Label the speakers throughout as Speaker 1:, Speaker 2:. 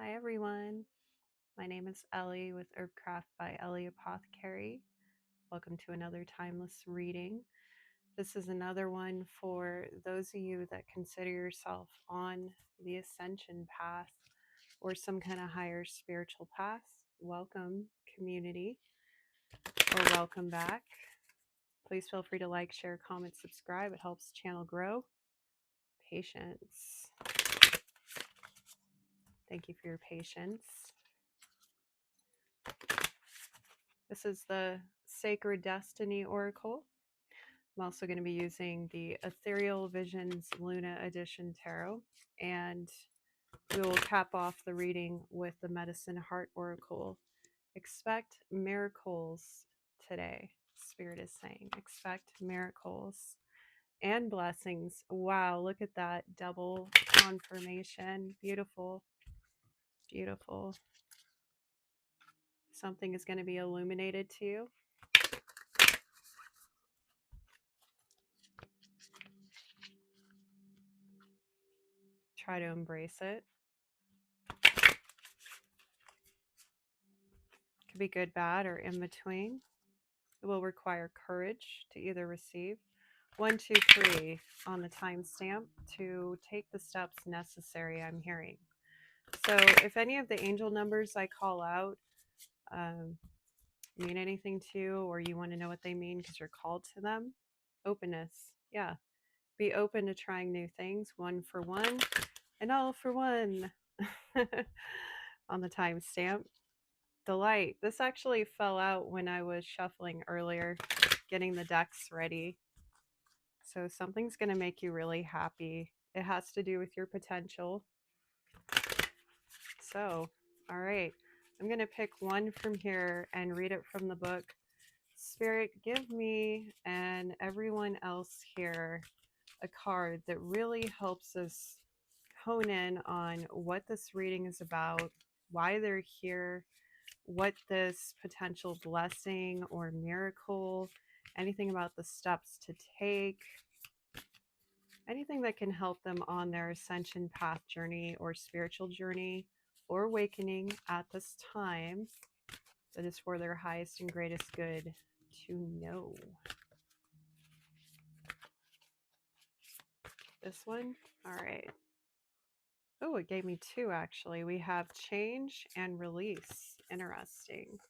Speaker 1: Hi everyone, my name is Ellie with Herbcraft by Ellie Apothecary. Welcome to another timeless reading. This is another one for those of you that consider yourself on the ascension path or some kind of higher spiritual path. Welcome, community, or welcome back. Please feel free to like, share, comment, subscribe. It helps the channel grow. Patience. Thank you for your patience. This is the Sacred Destiny Oracle. I'm also going to be using the Ethereal Visions Luna Edition Tarot, and we will cap off the reading with the Medicine Heart Oracle. Expect miracles today, Spirit is saying. Expect miracles and blessings. Wow, look at that double confirmation. Beautiful, beautiful. Something is going to be illuminated to you. Try to embrace it. Could be good, bad, or in between. It will require courage to either receive 1, 2, 3 on the timestamp to take the steps necessary, I'm hearing. So if any of the angel numbers I call out mean anything to you, or you want to know what they mean because you're called to them, openness. Yeah. Be open to trying new things, 1 for 1 and all for 1 on the timestamp. Delight. This actually fell out when I was shuffling earlier, getting the decks ready. So something's going to make you really happy. It has to do with your potential. So, all right. I'm going to pick one from here and read it from the book. Spirit, give me and everyone else here a card that really helps us hone in on what this reading is about, why they're here, what this potential blessing or miracle, anything about the steps to take, anything that can help them on their ascension path journey or spiritual journey or awakening at this time that is for their highest and greatest good to know. This one? All right. Oh, it gave me 2 actually. We have change and release. Interesting.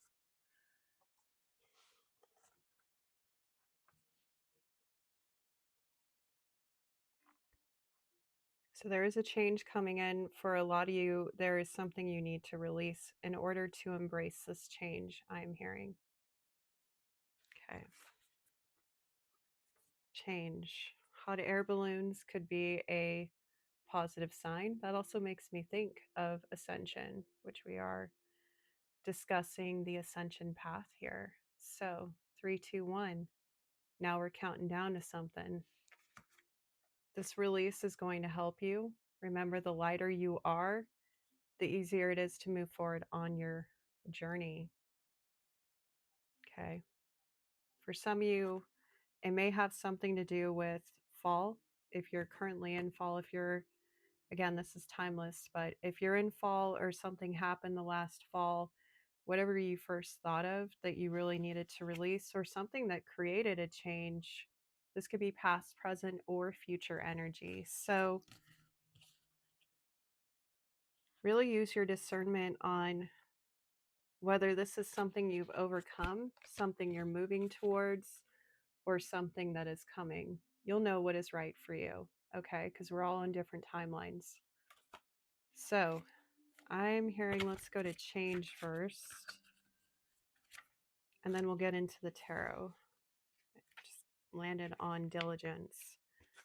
Speaker 1: So there is a change coming in for a lot of you. There is something you need to release in order to embrace this change, I'm hearing. Okay. Change. Hot air balloons could be a positive sign. That also makes me think of ascension, which we are discussing the ascension path here. So 3, 2, 1. Now we're counting down to something. This release is going to help you. Remember, the lighter you are, the easier it is to move forward on your journey. Okay. For some of you, it may have something to do with fall. If you're currently in fall, if you're, again, this is timeless, but if you're in fall or something happened the last fall, whatever you first thought of that you really needed to release, or something that created a change, this could be past, present, or future energy. So really use your discernment on whether this is something you've overcome, something you're moving towards, or something that is coming. You'll know what is right for you, okay? Because we're all on different timelines. So I'm hearing, let's go to change first, and then we'll get into the tarot. Just landed on diligence.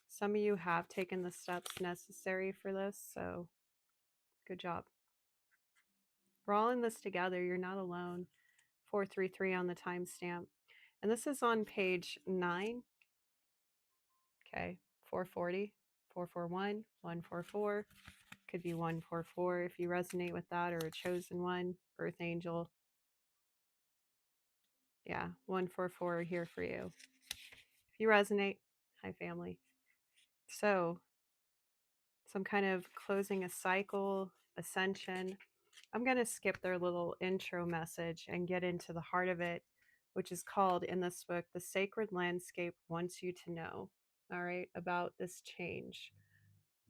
Speaker 1: Some of you have taken the steps necessary for this, so good job. We're all in this together. You're not alone. 433 on the timestamp. And this is on page 9. Okay, 440, 441, 144. Could be 144 if you resonate with that, or a chosen one, Earth Angel. Yeah, 144 here for you. If you resonate, hi family. So, some kind of closing a cycle, ascension, I'm going to skip their little intro message and get into the heart of it, which is called in this book, The Sacred Landscape Wants You to Know, all right, about this change,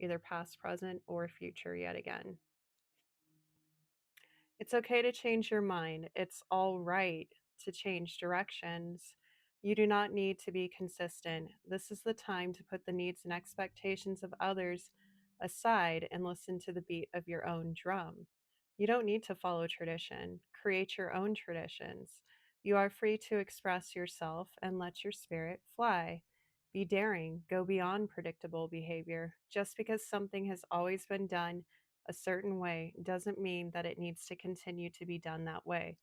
Speaker 1: either past, present, or future yet again. It's okay to change your mind. It's all right to change directions. You do not need to be consistent. This is the time to put the needs and expectations of others aside and listen to the beat of your own drum. You don't need to follow tradition. Create your own traditions. You are free to express yourself and let your spirit fly. Be daring. Go beyond predictable behavior. Just because something has always been done a certain way doesn't mean that it needs to continue to be done that way.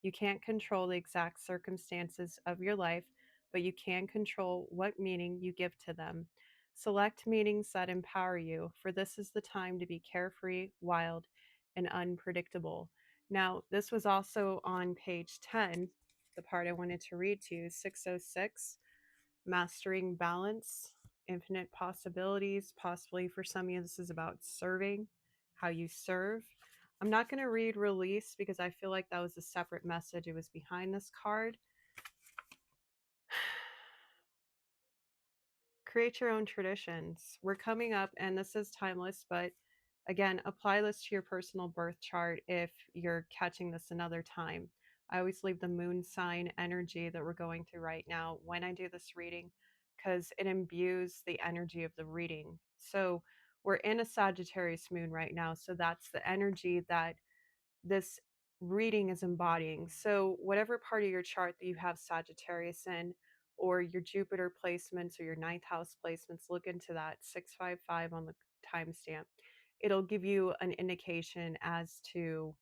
Speaker 1: You can't control the exact circumstances of your life, but you can control what meaning you give to them. Select meanings that empower you, for this is the time to be carefree, wild, and unpredictable. Now, this was also on page 10, the part I wanted to read to you, 606, mastering balance, infinite possibilities. Possibly for some of you, this is about serving, how you serve. I'm not going to read release because I feel like that was a separate message. It was behind this card. Create your own traditions. We're coming up, and this is timeless, but again, apply this to your personal birth chart if you're catching this another time. I always leave the moon sign energy that we're going through right now when I do this reading because it imbues the energy of the reading. So we're in a Sagittarius moon right now. So that's the energy that this reading is embodying. So, whatever part of your chart that you have Sagittarius in, or your Jupiter placements or your ninth house placements, look into that 655 on the timestamp. It'll give you an indication as to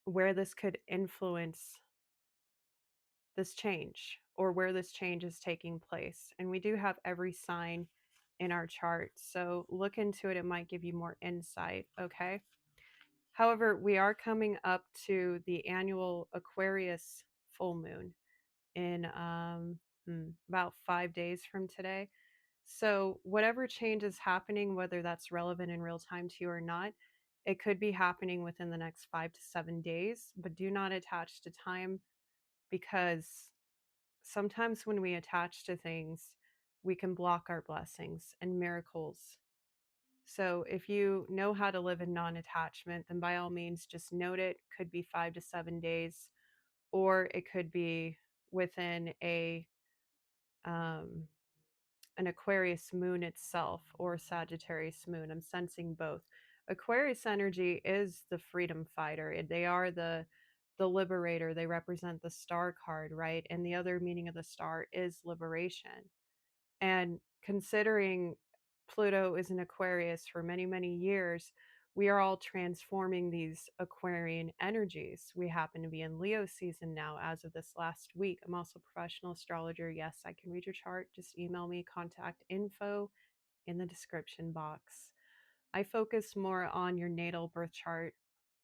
Speaker 1: where this could influence this change or where this change is taking place. And we do have every sign in our chart. So, look into it, it might give you more insight. Okay. However, we are coming up to the annual Aquarius full moon in about 5 days from today. So, whatever change is happening, whether that's relevant in real time to you or not, it could be happening within the next 5 to 7 days, but do not attach to time because sometimes when we attach to things, we can block our blessings and miracles. So if you know how to live in non-attachment, then by all means just note it. Could be 5 to 7 days, or it could be within a um, an Aquarius moon itself or Sagittarius moon. I'm sensing both. Aquarius energy is the freedom fighter. They are the liberator. They represent the star card, right? And the other meaning of the star is liberation. And considering Pluto is in Aquarius for many, many years, we are all transforming these Aquarian energies. We happen to be in Leo season now as of this last week. I'm also a professional astrologer. Yes, I can read your chart. Just email me, contact info in the description box. I focus more on your natal birth chart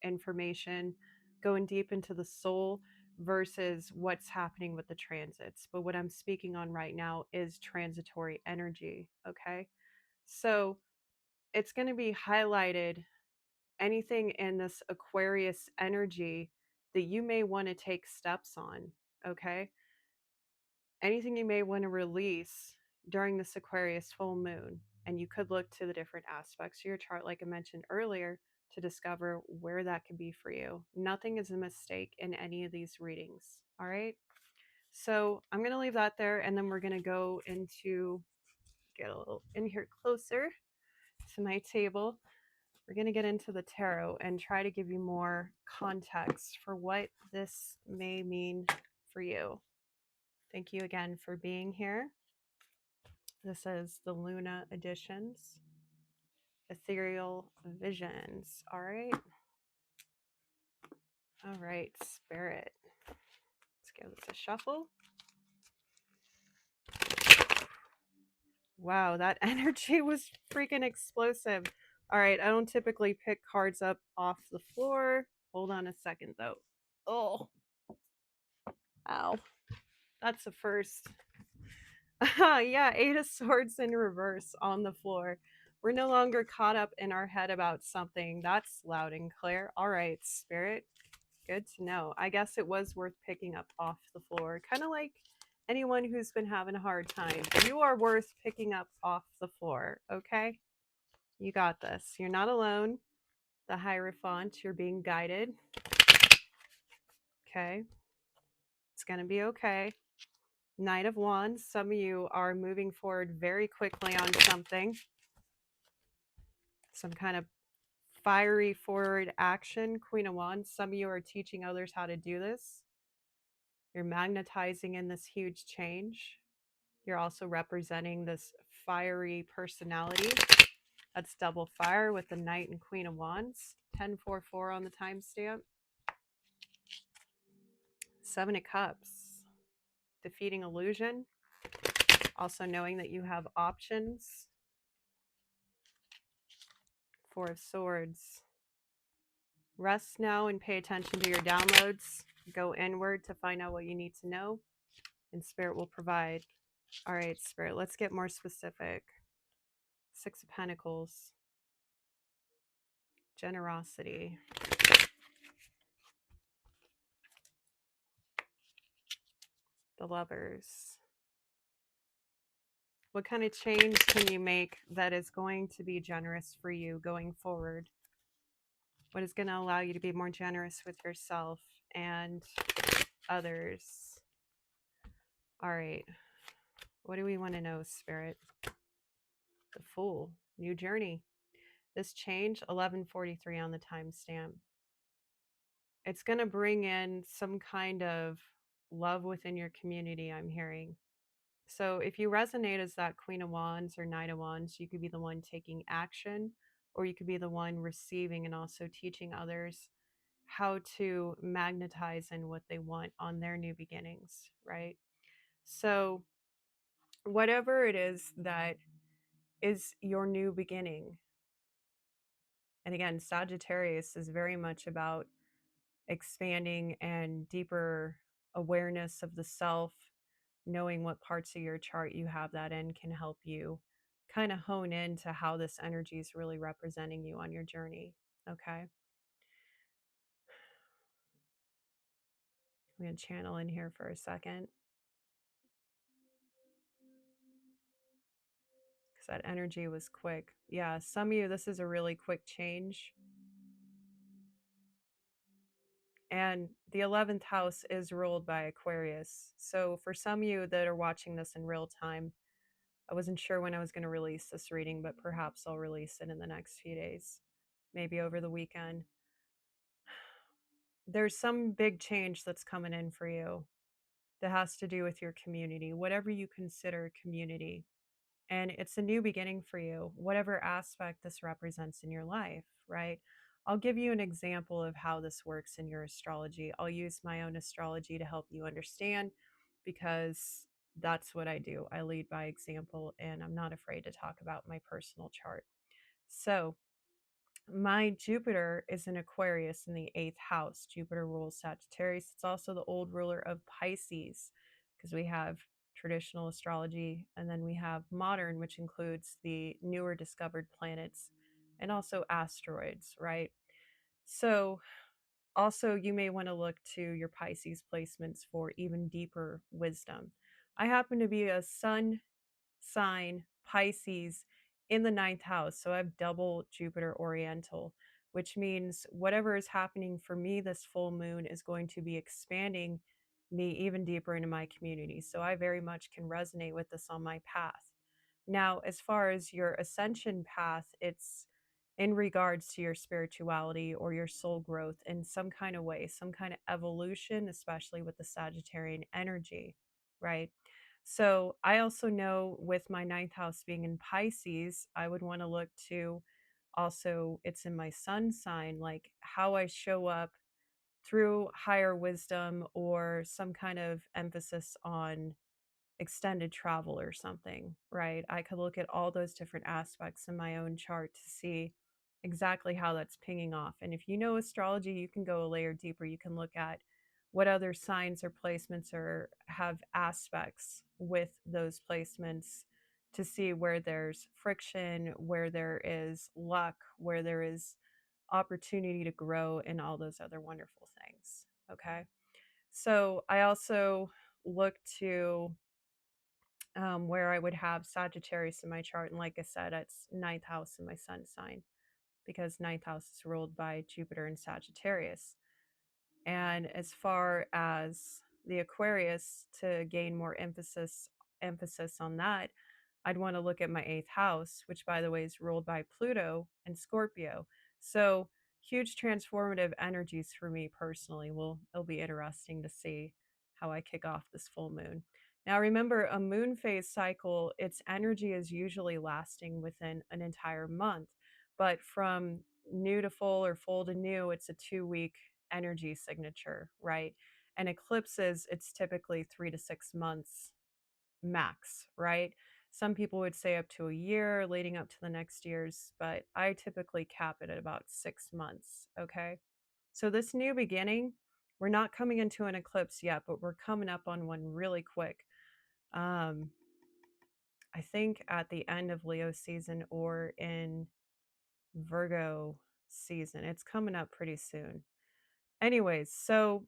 Speaker 1: information, going deep into the soul versus what's happening with the transits. But what I'm speaking on right now is transitory energy. Okay. So it's going to be highlighted anything in this Aquarius energy that you may want to take steps on. Okay. Anything you may want to release during this Aquarius full moon. And you could look to the different aspects of your chart, like I mentioned earlier, to discover where that could be for you. Nothing is a mistake in any of these readings. All right. So I'm going to leave that there. And then we're going to go into, get a little in here closer to my table. We're going to get into the tarot and try to give you more context for what this may mean for you. Thank you again for being here. This is the Luna Editions, Ethereal Visions. All right. All right, Spirit. Let's give this a shuffle. Wow, that energy was freaking explosive. All right, I don't typically pick cards up off the floor. Hold on a second, though. Oh, ow. That's the first. Yeah, Eight of Swords in reverse on the floor. We're no longer caught up in our head about something. That's loud and clear. All right, Spirit. Good to know. I guess it was worth picking up off the floor. Kind of like anyone who's been having a hard time. You are worth picking up off the floor, okay? You got this. You're not alone. The Hierophant, you're being guided. Okay. It's going to be okay. Knight of Wands, some of you are moving forward very quickly on something. Some kind of fiery forward action. Queen of Wands, some of you are teaching others how to do this. You're magnetizing in this huge change. You're also representing this fiery personality. That's double fire with the Knight and Queen of Wands. 1044 on the timestamp. Seven of Cups. Defeating illusion. Also knowing that you have options. Four of Swords. Rest now and pay attention to your downloads. Go inward to find out what you need to know. And Spirit will provide. All right, Spirit, let's get more specific. Six of Pentacles. Generosity. The Lovers. What kind of change can you make that is going to be generous for you going forward? What is going to allow you to be more generous with yourself and others? All right. What do we want to know, Spirit? The Fool. New journey. This change, 1143 on the timestamp. It's going to bring in some kind of love within your community, I'm hearing. So if you resonate as that Queen of Wands or Knight of Wands, you could be the one taking action, or you could be the one receiving and also teaching others how to magnetize in what they want on their new beginnings, right? So whatever it is that is your new beginning. And again, Sagittarius is very much about expanding and deeper awareness of the self, knowing what parts of your chart you have that in can help you kind of hone into how this energy is really representing you on your journey. Okay. I'm going to channel in here for a second because that energy was quick. Yeah, some of you, this is a really quick change. And the 11th house is ruled by Aquarius. So for some of you that are watching this in real time, I wasn't sure when I was going to release this reading, but perhaps I'll release it in the next few days, maybe over the weekend. There's some big change that's coming in for you that has to do with your community, whatever you consider community. And it's a new beginning for you, whatever aspect this represents in your life, right? I'll give you an example of how this works in your astrology. I'll use my own astrology to help you understand because that's what I do. I lead by example, and I'm not afraid to talk about my personal chart. So, my Jupiter is in Aquarius in the 8th house. Jupiter rules Sagittarius. It's also the old ruler of Pisces because we have traditional astrology and then we have modern, which includes the newer discovered planets and also asteroids, right? So, also, you may want to look to your Pisces placements for even deeper wisdom. I happen to be a sun sign Pisces in the 9th house. So I have double Jupiter Oriental, which means whatever is happening for me this full moon is going to be expanding me even deeper into my community. So I very much can resonate with this on my path. Now, as far as your ascension path, it's in regards to your spirituality or your soul growth in some kind of way, some kind of evolution, especially with the Sagittarian energy, right? So I also know with my 9th house being in Pisces, I would want to look to also, it's in my sun sign, like how I show up through higher wisdom or some kind of emphasis on extended travel or something, right? I could look at all those different aspects in my own chart to see exactly how that's pinging off. And if you know astrology, you can go a layer deeper. You can look at what other signs or placements or have aspects with those placements to see where there's friction, where there is luck, where there is opportunity to grow, and all those other wonderful things. Okay. So I also look to where I would have Sagittarius in my chart. And like I said, it's ninth house in my sun sign because ninth house is ruled by Jupiter and Sagittarius. And as far as the Aquarius, to gain more emphasis on that, I'd want to look at my eighth house, which by the way is ruled by Pluto and Scorpio. So huge transformative energies for me personally. It'll be interesting to see how I kick off this full moon. Now remember, a moon phase cycle, its energy is usually lasting within an entire month, but from new to full or full to new, it's a 2 week energy signature, right? And eclipses, it's typically 3 to 6 months max, right? Some people would say up to a year leading up to the next year's, but I typically cap it at about 6 months. Okay. So, this new beginning, we're not coming into an eclipse yet, but we're coming up on one really quick. Um, I think at the end of Leo season or in Virgo season. It's coming up pretty soon. Anyways, so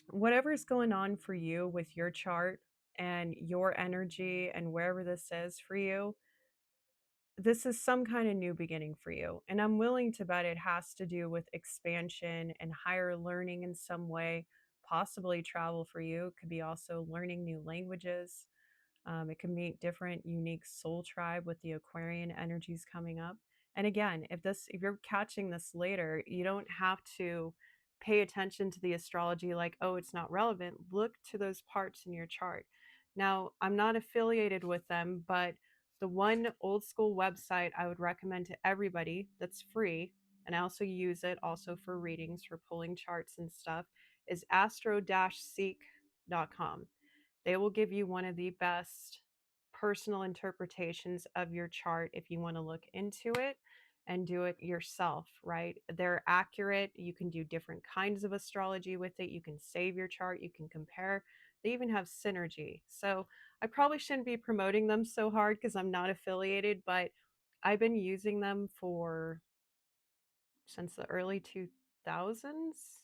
Speaker 1: whatever's going on for you with your chart and your energy and wherever this is for you, this is some kind of new beginning for you. And I'm willing to bet it has to do with expansion and higher learning in some way, possibly travel for you. It could be also learning new languages. It can meet different unique soul tribe with the Aquarian energies coming up. And again, if you're catching this later, you don't have to pay attention to the astrology like, oh, it's not relevant. Look to those parts in your chart. Now, I'm not affiliated with them, but the one old school website I would recommend to everybody that's free, and I also use it also for readings, for pulling charts and stuff, is astro-seek.com. They will give you one of the best personal interpretations of your chart if you want to look into it and do it yourself, right? They're accurate. You can do different kinds of astrology with it. You can save your chart, you can compare. They even have synergy. So I probably shouldn't be promoting them so hard because I'm not affiliated, but I've been using them for since the early 2000s,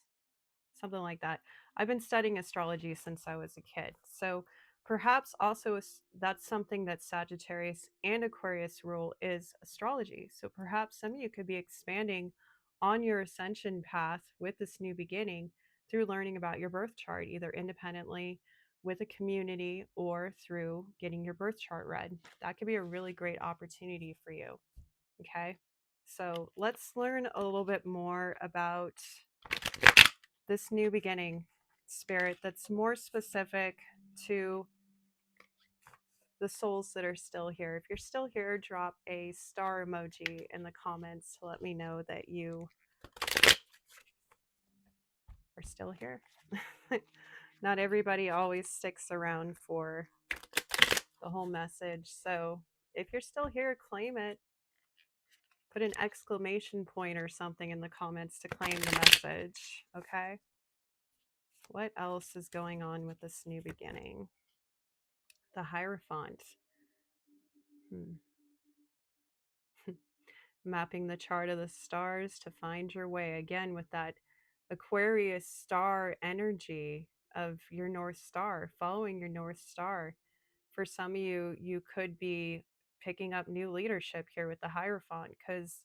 Speaker 1: something like that. I've been studying astrology since I was a kid. So perhaps also that's something that Sagittarius and Aquarius rule is astrology. So perhaps some of you could be expanding on your ascension path with this new beginning through learning about your birth chart, either independently with a community or through getting your birth chart read. That could be a really great opportunity for you. Okay. So let's learn a little bit more about this new beginning, spirit, that's more specific to the souls that are still here. If you're still here, drop a star emoji in the comments to let me know that you are still here. Not everybody always sticks around for the whole message. So if you're still here, claim it. Put an exclamation point or something in the comments to claim the message. Okay. What else is going on with this new beginning? The Hierophant. Mapping the chart of the stars to find your way. Again, with that Aquarius star energy of your North Star, following your North Star. For some of you, you could be picking up new leadership here with the Hierophant because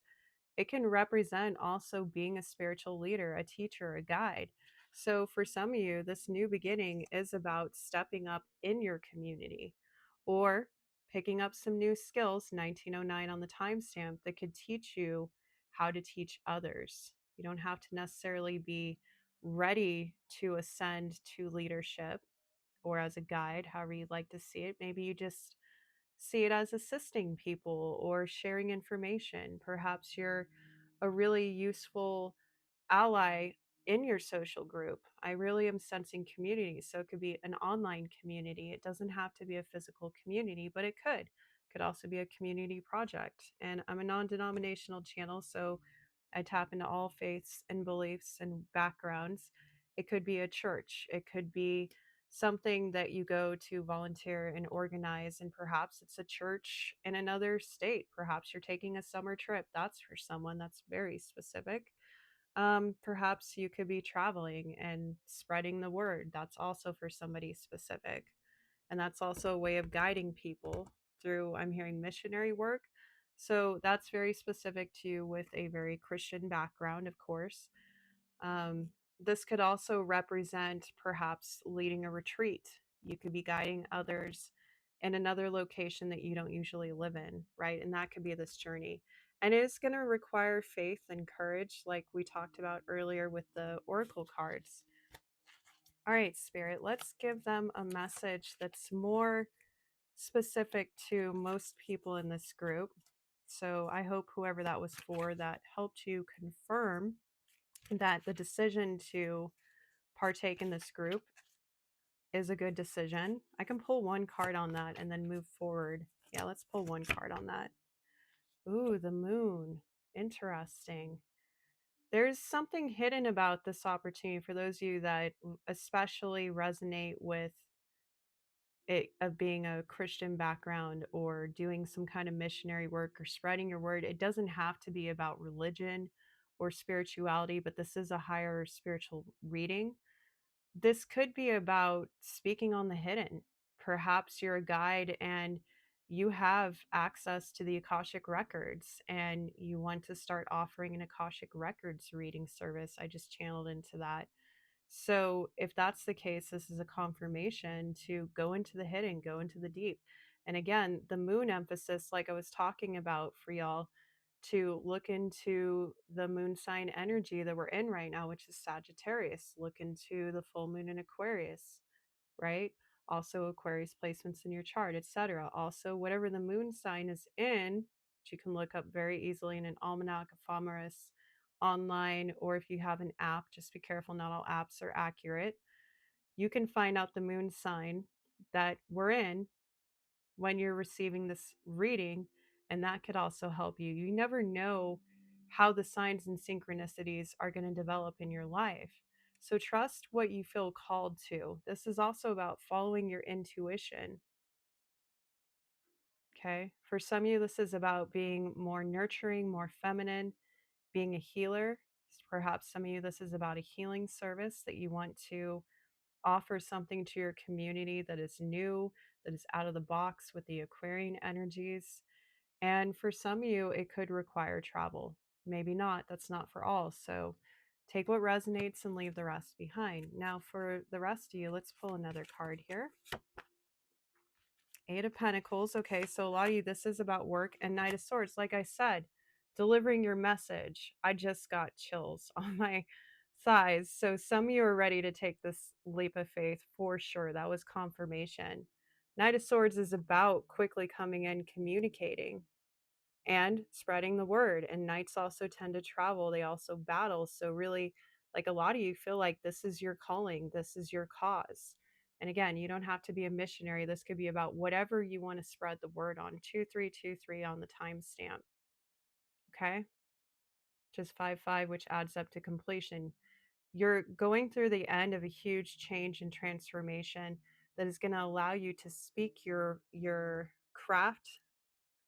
Speaker 1: it can represent also being a spiritual leader, a teacher, a guide. So for some of you, this new beginning is about stepping up in your community or picking up some new skills, 1909 on the timestamp, that could teach you how to teach others. You don't have to necessarily be ready to ascend to leadership or as a guide, however you'd like to see it. Maybe you just see it as assisting people or sharing information. Perhaps you're a really useful ally in your social group. I really am sensing community. So it could be an online community. It doesn't have to be a physical community, but it could. Could also be a community project. And I'm a non-denominational channel, so I tap into all faiths and beliefs and backgrounds. It could be a church. It could be something that you go to volunteer and organize, and perhaps it's a church in another state. Perhaps you're taking a summer trip. That's for someone, that's very specific. Perhaps you could be traveling and spreading the word. That's also for somebody specific. And that's also a way of guiding people through, I'm hearing, missionary work. So that's very specific to you with a very Christian background, of course. Um, this could also represent perhaps leading a retreat. You could be guiding others in another location that you don't usually live in, right? And that could be this journey. And it's going to require faith and courage, like we talked about earlier with the oracle cards. All right, Spirit, let's give them a message that's more specific to most people in this group. So I hope whoever that was for, that helped you confirm that the decision to partake in this group is a good decision. I can pull one card on that and then move forward. Yeah, let's pull one card on that. Ooh, the moon. Interesting. There's something hidden about this opportunity for those of you that especially resonate with it, of being a Christian background or doing some kind of missionary work or spreading your word. It doesn't have to be about religion or spirituality, but this is a higher spiritual reading. This could be about speaking on the hidden. Perhaps you're a guide and you have access to the Akashic records and you want to start offering an Akashic records reading service. I just channeled into that. So, if that's the case, this is a confirmation to go into the hidden, go into the deep. And again, the moon emphasis, like I was talking about for y'all, to look into the moon sign energy that we're in right now, which is Sagittarius. Look into the full moon in Aquarius, right? Also, Aquarius placements in your chart, etc. Also, whatever the moon sign is in, which you can look up very easily in an almanac, ephemeris, online, or if you have an app, just be careful, not all apps are accurate. You can find out the moon sign that we're in when you're receiving this reading, and that could also help you. You never know how the signs and synchronicities are going to develop in your life. So trust what you feel called to. This is also about following your intuition. Okay. For some of you, this is about being more nurturing, more feminine, being a healer. Perhaps some of you, this is about a healing service that you want to offer something to your community that is new, that is out of the box with the Aquarian energies. And for some of you, it could require travel. Maybe not. That's not for all. So take what resonates and leave the rest behind. Now, for the rest of you, let's pull another card here. Eight of Pentacles. Okay, so a lot of you, this is about work. And Knight of Swords, like I said, delivering your message. I just got chills on my thighs. So some of you are ready to take this leap of faith for sure. That was confirmation. Knight of Swords is about quickly coming in, communicating, and spreading the word. And knights also tend to travel, they also battle. So, really, like a lot of you feel like this is your calling, this is your cause. And again, you don't have to be a missionary. This could be about whatever you want to spread the word on. 2323 on the timestamp. Okay. Just 5 5, which adds up to completion. You're going through the end of a huge change and transformation that is going to allow you to speak your craft.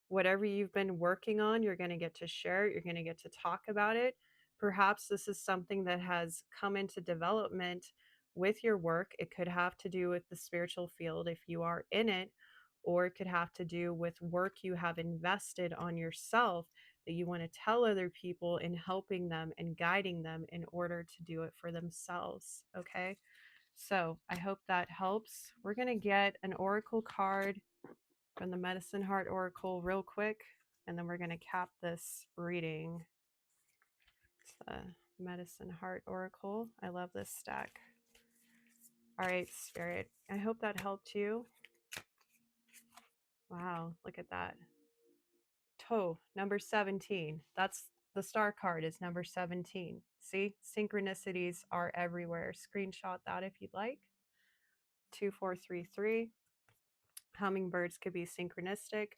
Speaker 1: Whatever you've been working on, you're going to get to share it. You're going to get to talk about it. Perhaps this is something that has come into development with your work. It could have to do with the spiritual field if you are in it, or it could have to do with work you have invested on yourself that you want to tell other people in helping them and guiding them in order to do it for themselves. Okay. So I hope that helps. We're going to get an oracle card from the Medicine Heart Oracle real quick, and then we're going to cap this reading. It's the Medicine Heart Oracle. I love this stack. All right, Spirit. I hope that helped you. Wow, look at that. Toe, number 17. That's the star card is number 17. See, synchronicities are everywhere. Screenshot that if you'd like. 2433. Hummingbirds could be synchronistic.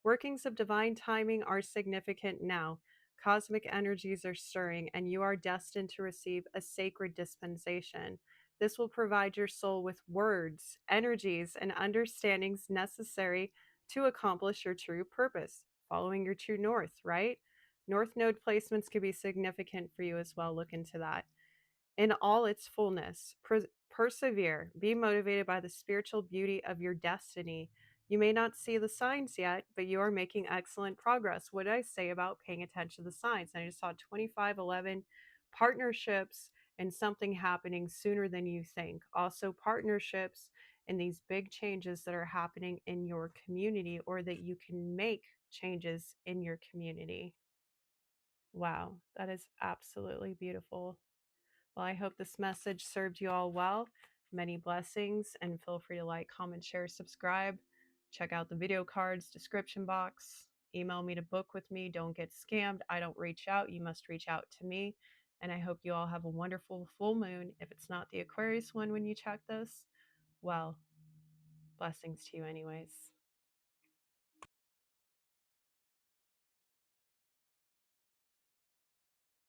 Speaker 1: Workings of divine timing are significant now. Cosmic energies are stirring, and you are destined to receive a sacred dispensation. This will provide your soul with words, energies, and understandings necessary to accomplish your true purpose, following your true north, right? North node placements could be significant for you as well. Look into that. In all its fullness, persevere, be motivated by the spiritual beauty of your destiny. You may not see the signs yet, but you are making excellent progress. What did I say about paying attention to the signs? And I just saw 2511 partnerships and something happening sooner than you think. Also, partnerships and these big changes that are happening in your community, or that you can make changes in your community. Wow, that is absolutely beautiful. Well, I hope this message served you all well. Many blessings, and feel free to like, comment, share, subscribe. Check out the video cards, description box. Email me to book with me. Don't get scammed. I don't reach out. You must reach out to me. And I hope you all have a wonderful full moon. If it's not the Aquarius one when you check this, well, blessings to you anyways.